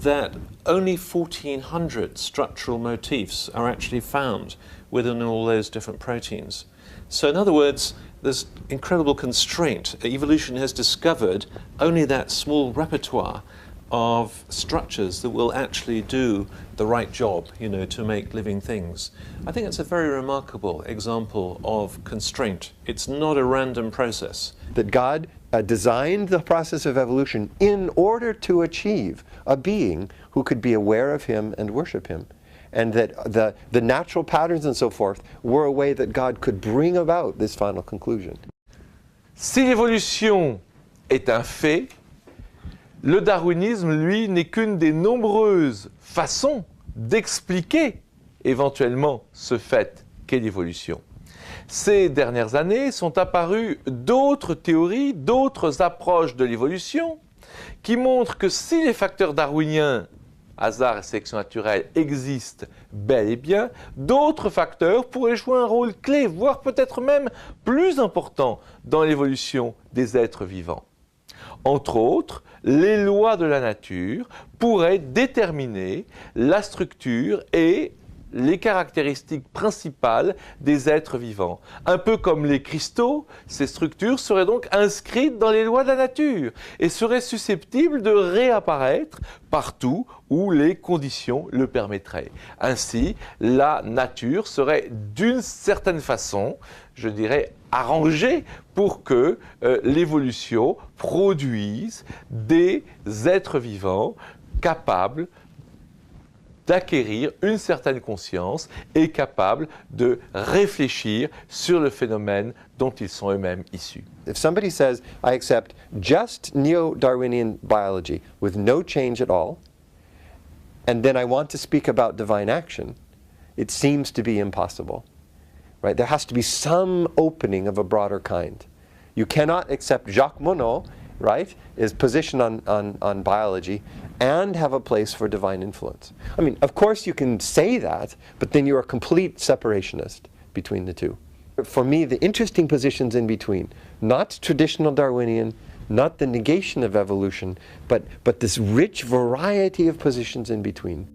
that only 1,400 structural motifs are actually found within all those different proteins. So in other words, there's incredible constraint. Evolution has discovered only that small repertoire of structures that will actually do the right job, you know, to make living things. I think it's a very remarkable example of constraint. It's not a random process. That God designed the process of evolution in order to achieve a being who could be aware of him and worship him. And that the natural patterns and so forth were a way that God could bring about this final conclusion. Si l'évolution est un fait, le darwinisme, lui, n'est qu'une des nombreuses façons d'expliquer éventuellement ce fait qu'est l'évolution. Ces dernières années sont apparues d'autres théories, d'autres approches de l'évolution qui montrent que si les facteurs darwiniens, hasard et sélection naturelle, existent bel et bien, d'autres facteurs pourraient jouer un rôle clé, voire peut-être même plus important dans l'évolution des êtres vivants. Entre autres, les lois de la nature pourraient déterminer la structure et les caractéristiques principales des êtres vivants. Un peu comme les cristaux, ces structures seraient donc inscrites dans les lois de la nature et seraient susceptibles de réapparaître partout où les conditions le permettraient. Ainsi, la nature serait d'une certaine façon, je dirais, arrangée pour que l'évolution produise des êtres vivants capables d'acquérir une certaine conscience et capables de réfléchir sur le phénomène dont ils sont eux-mêmes issus. If somebody says, I accept just neo-Darwinian biology with no change at all, and then I want to speak about divine action, it seems to be impossible. Right? There has to be some opening of a broader kind. You cannot accept Jacques Monod, right, his position on biology, and have a place for divine influence. I mean, of course you can say that, but then you're a complete separationist between the two. For me, the interesting positions in between, not traditional Darwinian, not the negation of evolution, but this rich variety of positions in between.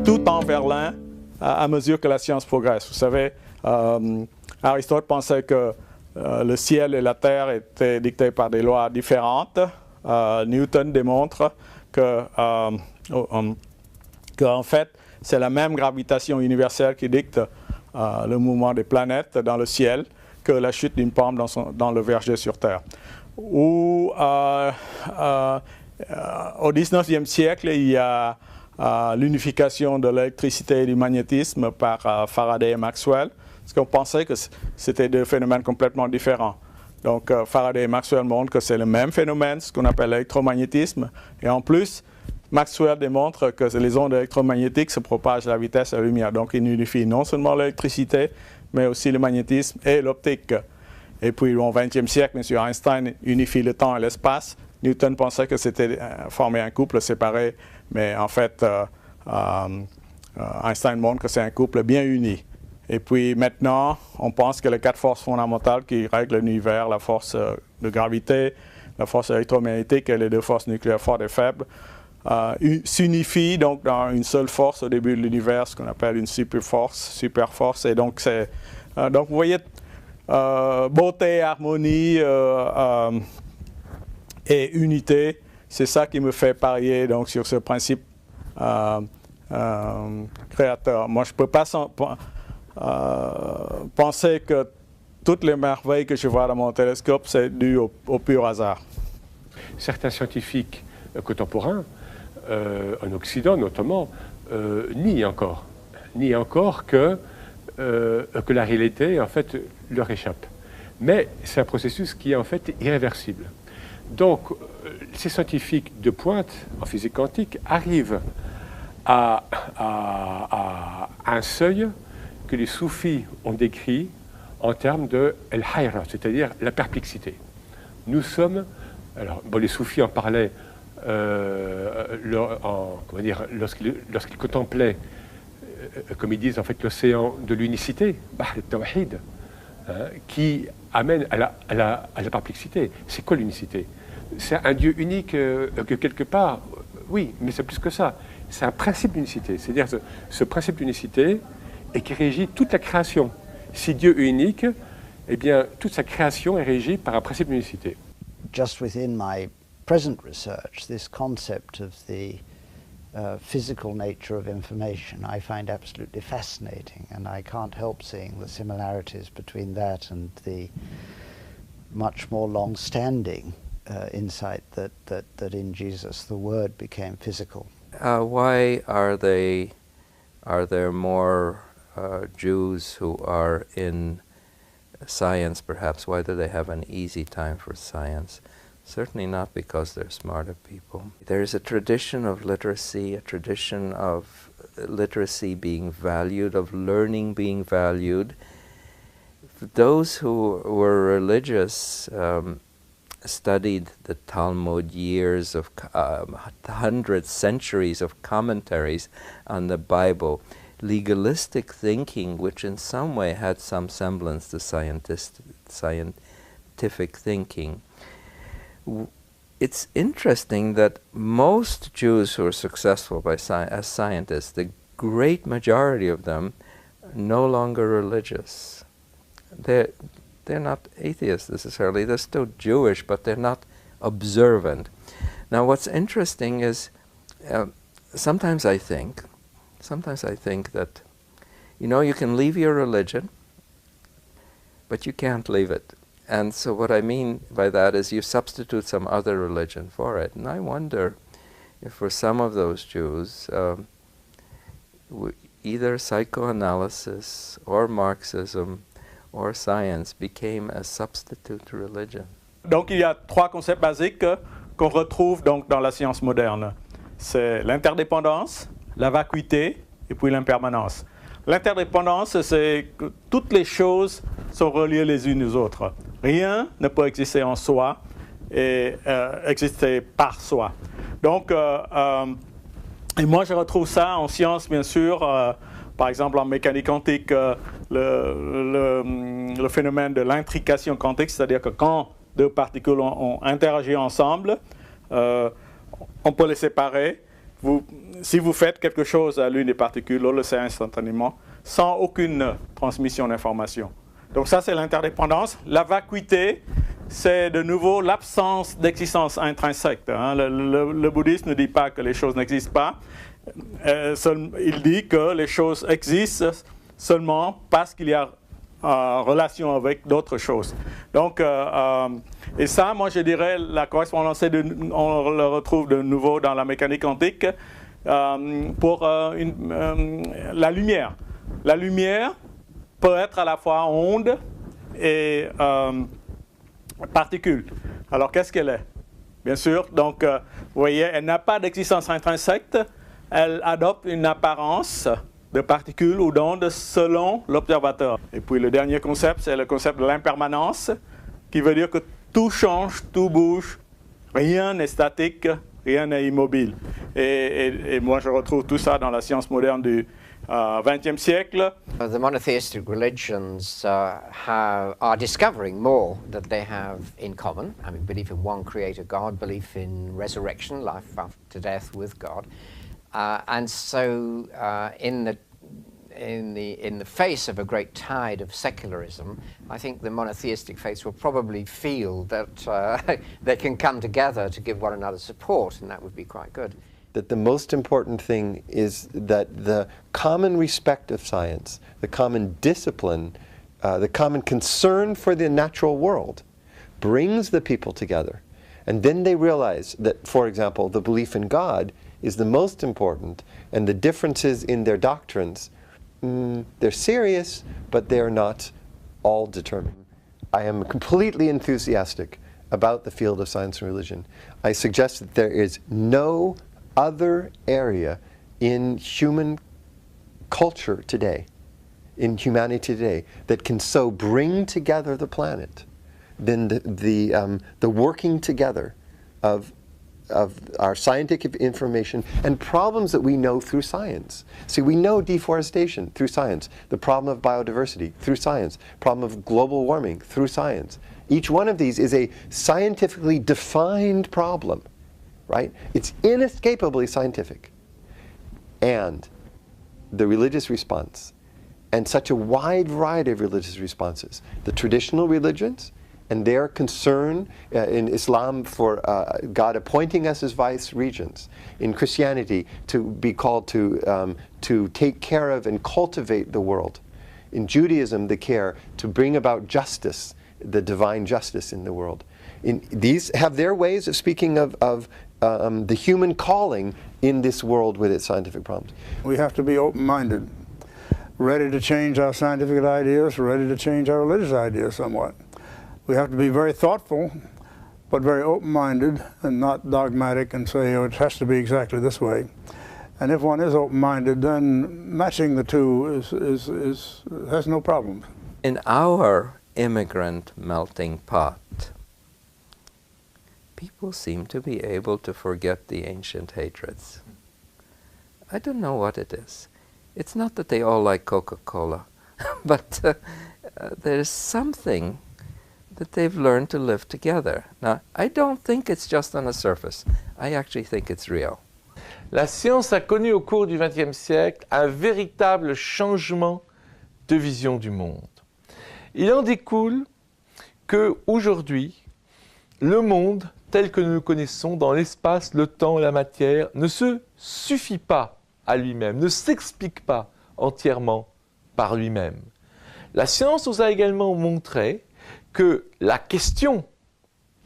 Tout tend vers l'un à mesure que la science progresse. Vous savez, Aristote pensait que le ciel et la terre étaient dictés par des lois différentes. Newton démontre que, en fait, c'est la même gravitation universelle qui dicte le mouvement des planètes dans le ciel que la chute d'une pomme dans le verger sur Terre. Ou au XIXe siècle, il y a l'unification de l'électricité et du magnétisme par Faraday et Maxwell, parce qu'on pensait que c'était deux phénomènes complètement différents. Donc Faraday et Maxwell montrent que c'est le même phénomène, ce qu'on appelle l'électromagnétisme, et en plus, Maxwell démontre que les ondes électromagnétiques se propagent à la vitesse de la lumière. Donc il unifie non seulement l'électricité, mais aussi le magnétisme et l'optique. Et puis au XXe siècle, M. Einstein unifie le temps et l'espace. Newton pensait que c'était former un couple séparé, mais en fait, Einstein montre que c'est un couple bien uni. Et puis maintenant, on pense que les quatre forces fondamentales qui règlent l'univers, la force de gravité, la force électromagnétique et les deux forces nucléaires fortes et faibles, s'unifient donc dans une seule force au début de l'univers, ce qu'on appelle une super force. Et donc, donc vous voyez, beauté, harmonie et unité, c'est ça qui me fait parier donc, sur ce principe créateur. Moi, je ne peux pas penser que toutes les merveilles que je vois dans mon télescope, c'est dû au pur hasard. Certains scientifiques contemporains, en Occident notamment, nient encore que la réalité, en fait, leur échappe. Mais c'est un processus qui est en fait irréversible. Donc, ces scientifiques de pointe en physique quantique arrivent à un seuil que les soufis ont décrit en termes de el-hayra, c'est-à-dire la perplexité. Nous sommes, alors bon, les soufis en parlaient lorsqu'ils contemplaient, comme ils disent en fait, l'océan de l'unicité, Bahr al-Tawhid, qui amène à la perplexité. C'est quoi l'unicité? C'est un Dieu unique que quelque part, oui, mais c'est plus que ça. C'est un principe d'unicité. C'est-à-dire ce principe d'unicité et qui régit toute la création. Si Dieu est unique, eh bien, toute sa création est régie par un principe d'unicité. Just within my present research, this concept of the physical nature of information I find absolutely fascinating, and I can't help seeing the similarities between that and the much more long-standing insight that in Jesus the Word became physical. Why are there more Jews who are in science, perhaps? Why do they have an easy time for science? Certainly not because they're smarter people. There is a tradition of literacy, a tradition of literacy being valued, of learning being valued. Those who were religious studied the Talmud, years of hundreds, centuries of commentaries on the Bible, legalistic thinking, which in some way had some semblance to scientific thinking. it's interesting that most Jews who are successful as scientists, the great majority of them, are no longer religious. They're not atheists necessarily. They're still Jewish, but they're not observant. Now, what's interesting is sometimes I think that, you know, you can leave your religion, but you can't leave it. And so what I mean by that is you substitute some other religion for it. And I wonder if for some of those Jews, either psychoanalysis or Marxism or science became a substitute religion. Donc il y a trois concepts basiques qu'on retrouve donc dans la science moderne. C'est l'interdépendance, la vacuité et puis l'impermanence. L'interdépendance, c'est que toutes les choses sont reliées les unes aux autres. Rien ne peut exister en soi et exister par soi. Donc, et moi je retrouve ça en science, bien sûr, par exemple en mécanique quantique, le phénomène de l'intrication quantique, c'est-à-dire que quand deux particules ont interagi ensemble, on peut les séparer. Si vous faites quelque chose à l'une des particules, on le sait instantanément, sans aucune transmission d'information. Donc ça, c'est l'interdépendance. La vacuité, c'est de nouveau l'absence d'existence intrinsèque. Hein. Le bouddhisme ne dit pas que les choses n'existent pas. Il dit que les choses existent seulement parce qu'il y a relation avec d'autres choses. Donc, et ça, moi, je dirais, la correspondance, on le retrouve de nouveau dans la mécanique quantique pour la lumière. La lumière peut être à la fois onde et particule. Alors, qu'est-ce qu'elle est? Bien sûr, donc, vous voyez, elle n'a pas d'existence intrinsèque, elle adopte une apparence de particules ou d'ondes selon l'observateur. Et puis le dernier concept, c'est le concept de l'impermanence, qui veut dire que tout change, tout bouge, rien n'est statique, rien n'est immobile. Et moi, je retrouve tout ça dans la science moderne du XXe siècle. The monotheistic religions are discovering more that they have in common. I mean, belief in one creator God, belief in resurrection, life after death with God. And so, in the face of a great tide of secularism, I think the monotheistic faiths will probably feel that they can come together to give one another support, and that would be quite good. That the most important thing is that the common respect of science, the common discipline, the common concern for the natural world brings the people together. And then they realize that, for example, the belief in God is the most important, and the differences in their doctrines, they're serious, but they're not all determined. I am completely enthusiastic about the field of science and religion. I suggest that there is no other area in human culture today, in humanity today, that can so bring together the planet than the working together of our scientific information and problems that we know through science. See, we know deforestation through science, the problem of biodiversity through science, problem of global warming through science. Each one of these is a scientifically defined problem, right? It's inescapably scientific. And the religious response, and such a wide variety of religious responses, the traditional religions, and their concern in Islam for God appointing us as vice regents, in Christianity to be called to take care of and cultivate the world, in Judaism the care to bring about justice, the divine justice in the world. These have their ways of speaking of the human calling in this world with its scientific problems. We have to be open-minded, ready to change our scientific ideas, ready to change our religious ideas somewhat. We have to be very thoughtful, but very open-minded and not dogmatic and say, oh, it has to be exactly this way. And if one is open-minded, then matching the two has no problem. In our immigrant melting pot, people seem to be able to forget the ancient hatreds. I don't know what it is. It's not that they all like Coca-Cola, but there's something that they've learned to live together. Now, I don't think it's just on the surface. I actually think it's real. La science a connu au cours du XXe siècle un véritable changement de vision du monde. Il en découle qu'aujourd'hui, le monde tel que nous le connaissons dans l'espace, le temps, la matière, ne se suffit pas à lui-même, ne s'explique pas entièrement par lui-même. La science nous a également montré que la question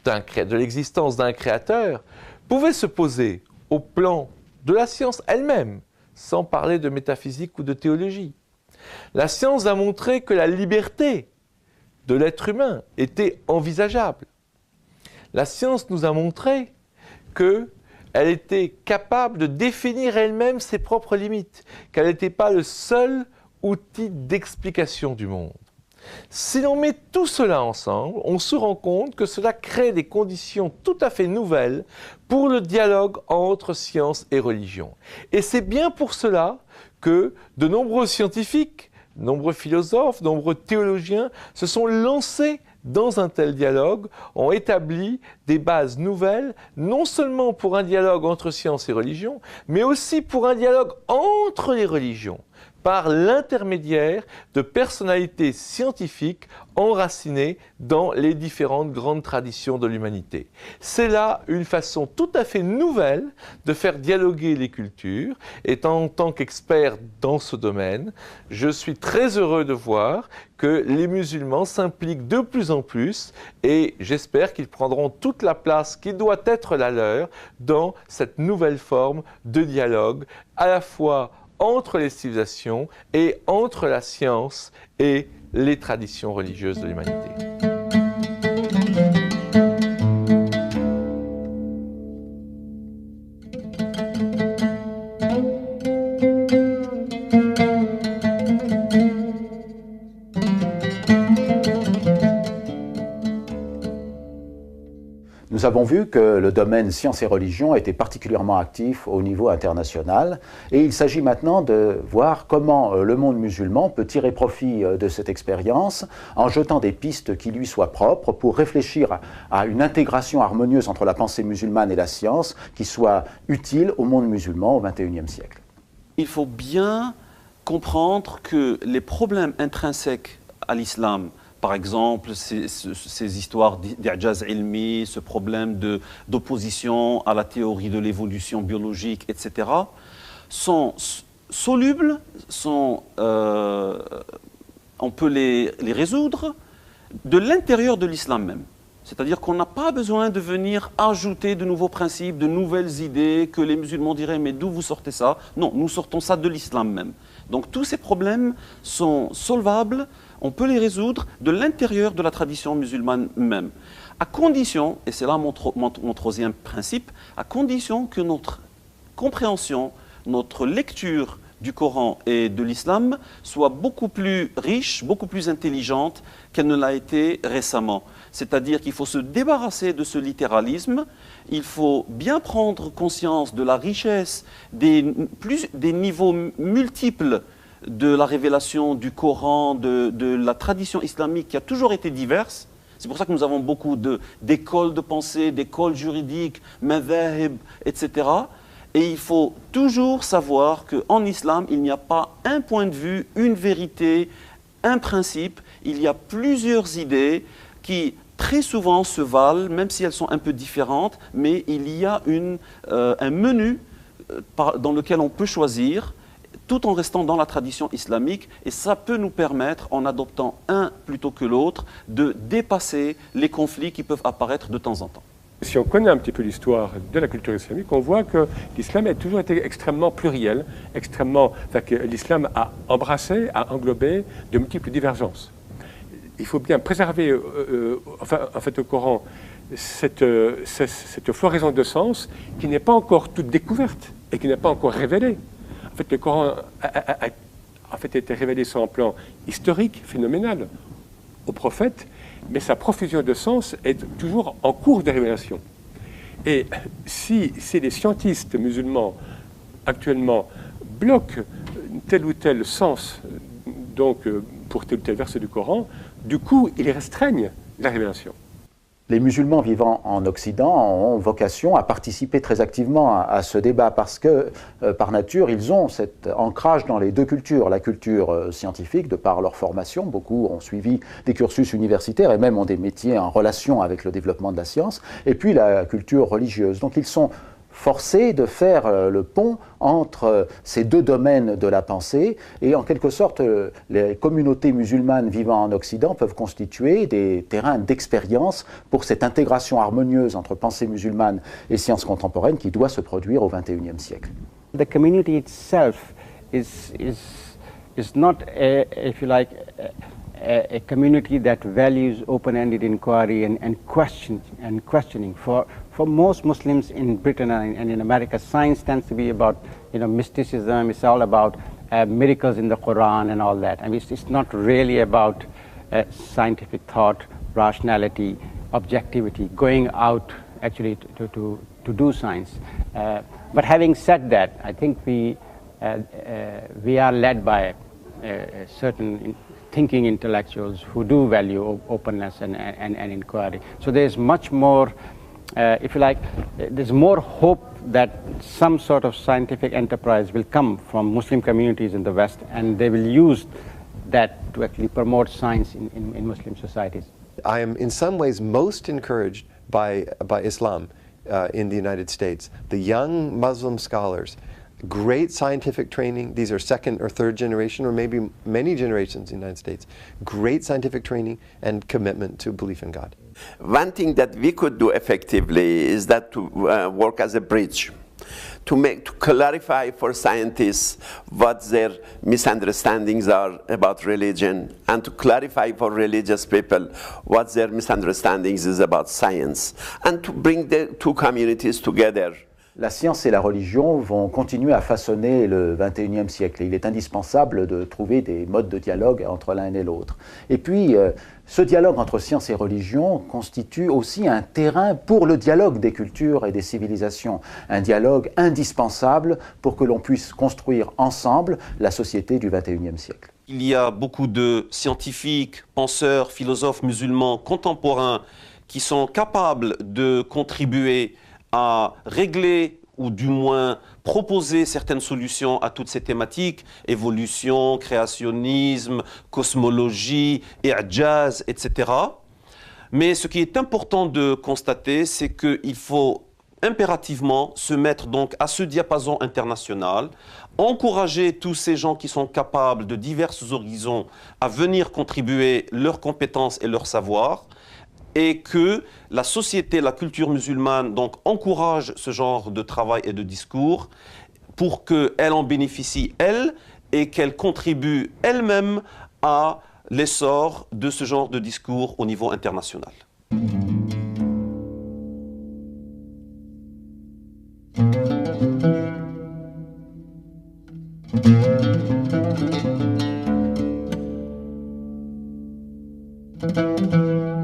de l'existence d'un créateur pouvait se poser au plan de la science elle-même, sans parler de métaphysique ou de théologie. La science a montré que la liberté de l'être humain était envisageable. La science nous a montré qu'elle était capable de définir elle-même ses propres limites, qu'elle n'était pas le seul outil d'explication du monde. Si l'on met tout cela ensemble, on se rend compte que cela crée des conditions tout à fait nouvelles pour le dialogue entre science et religion. Et c'est bien pour cela que de nombreux scientifiques, de nombreux philosophes, de nombreux théologiens se sont lancés dans un tel dialogue, ont établi des bases nouvelles, non seulement pour un dialogue entre science et religion, mais aussi pour un dialogue entre les religions, par l'intermédiaire de personnalités scientifiques enracinées dans les différentes grandes traditions de l'humanité. C'est là une façon tout à fait nouvelle de faire dialoguer les cultures, et en tant qu'expert dans ce domaine, je suis très heureux de voir que les musulmans s'impliquent de plus en plus, et j'espère qu'ils prendront toute la place qui doit être la leur dans cette nouvelle forme de dialogue, à la fois entre les civilisations et entre la science et les traditions religieuses de l'humanité. Nous avons vu que le domaine sciences et religion était particulièrement actif au niveau international, et il s'agit maintenant de voir comment le monde musulman peut tirer profit de cette expérience en jetant des pistes qui lui soient propres pour réfléchir à une intégration harmonieuse entre la pensée musulmane et la science qui soit utile au monde musulman au XXIe siècle. Il faut bien comprendre que les problèmes intrinsèques à l'islam, par exemple, ces histoires d'Ijaz ilmi, ce problème d'opposition à la théorie de l'évolution biologique, etc., sont solubles, on peut les résoudre de l'intérieur de l'islam même. C'est-à-dire qu'on n'a pas besoin de venir ajouter de nouveaux principes, de nouvelles idées, que les musulmans diraient « mais d'où vous sortez ça ?» Non, nous sortons ça de l'islam même. Donc tous ces problèmes sont solvables, on peut les résoudre de l'intérieur de la tradition musulmane même. À condition, et c'est là mon troisième principe, à condition que notre compréhension, notre lecture du Coran et de l'islam soit beaucoup plus riche, beaucoup plus intelligente qu'elle ne l'a été récemment. C'est-à-dire qu'il faut se débarrasser de ce littéralisme, il faut bien prendre conscience de la richesse des niveaux multiples de la révélation du Coran, de la tradition islamique qui a toujours été diverse. C'est pour ça que nous avons beaucoup d'écoles de pensée, d'écoles juridiques, madhahib, etc. Et il faut toujours savoir qu'en islam, il n'y a pas un point de vue, une vérité, un principe. Il y a plusieurs idées qui très souvent se valent, même si elles sont un peu différentes, mais il y a un menu dans lequel on peut choisir, tout en restant dans la tradition islamique, et ça peut nous permettre, en adoptant un plutôt que l'autre, de dépasser les conflits qui peuvent apparaître de temps en temps. Si on connaît un petit peu l'histoire de la culture islamique, on voit que l'islam a toujours été extrêmement pluriel, que l'islam a embrassé, a englobé de multiples divergences. Il faut bien préserver au Coran cette floraison de sens qui n'est pas encore toute découverte et qui n'est pas encore révélée. En fait, le Coran a été révélé sur un plan historique, phénoménal, aux prophètes, mais sa profusion de sens est toujours en cours de révélation. Et si les scientistes musulmans actuellement bloquent tel ou tel sens donc, pour tel ou tel verset du Coran, du coup, ils restreignent la révélation. Les musulmans vivant en Occident ont vocation à participer très activement à ce débat parce que, par nature, ils ont cet ancrage dans les deux cultures. La culture scientifique, de par leur formation, beaucoup ont suivi des cursus universitaires et même ont des métiers en relation avec le développement de la science, et puis la culture religieuse. Donc ils sont forcés de faire le pont entre ces deux domaines de la pensée, et en quelque sorte les communautés musulmanes vivant en Occident peuvent constituer des terrains d'expérience pour cette intégration harmonieuse entre pensée musulmane et sciences contemporaines qui doit se produire au XXIe siècle. The community itself is not, if you like, a community that values open-ended inquiry and questioning. For most Muslims in Britain and in America, science tends to be about, mysticism. It's all about miracles in the Quran and all that. I mean, it's not really about scientific thought, rationality, objectivity, going out actually to do science. But having said that, I think we are led by certain thinking intellectuals who do value openness and inquiry. So there's much more, if you like, there's more hope that some sort of scientific enterprise will come from Muslim communities in the West, and they will use that to actually promote science in Muslim societies. I am in some ways most encouraged by Islam in the United States. The young Muslim scholars, great scientific training. These are second or third generation, or maybe many generations in the United States. Great scientific training and commitment to belief in God. One thing that we could do effectively is that to work as a bridge, to clarify for scientists what their misunderstandings are about religion, and to clarify for religious people what their misunderstandings is about science, and to bring the two communities together. La science et la religion vont continuer à façonner le XXIe siècle. Et il est indispensable de trouver des modes de dialogue entre l'un et l'autre. Et puis, ce dialogue entre science et religion constitue aussi un terrain pour le dialogue des cultures et des civilisations. Un dialogue indispensable pour que l'on puisse construire ensemble la société du XXIe siècle. Il y a beaucoup de scientifiques, penseurs, philosophes musulmans contemporains qui sont capables de contribuer à régler ou du moins proposer certaines solutions à toutes ces thématiques, évolution, créationnisme, cosmologie, i'jaz, etc. Mais ce qui est important de constater, c'est qu'il faut impérativement se mettre donc à ce diapason international, encourager tous ces gens qui sont capables de divers horizons à venir contribuer leurs compétences et leurs savoirs, et que la société, la culture musulmane donc encourage ce genre de travail et de discours pour qu'elle en bénéficie, elle, et qu'elle contribue elle-même à l'essor de ce genre de discours au niveau international. Thank you.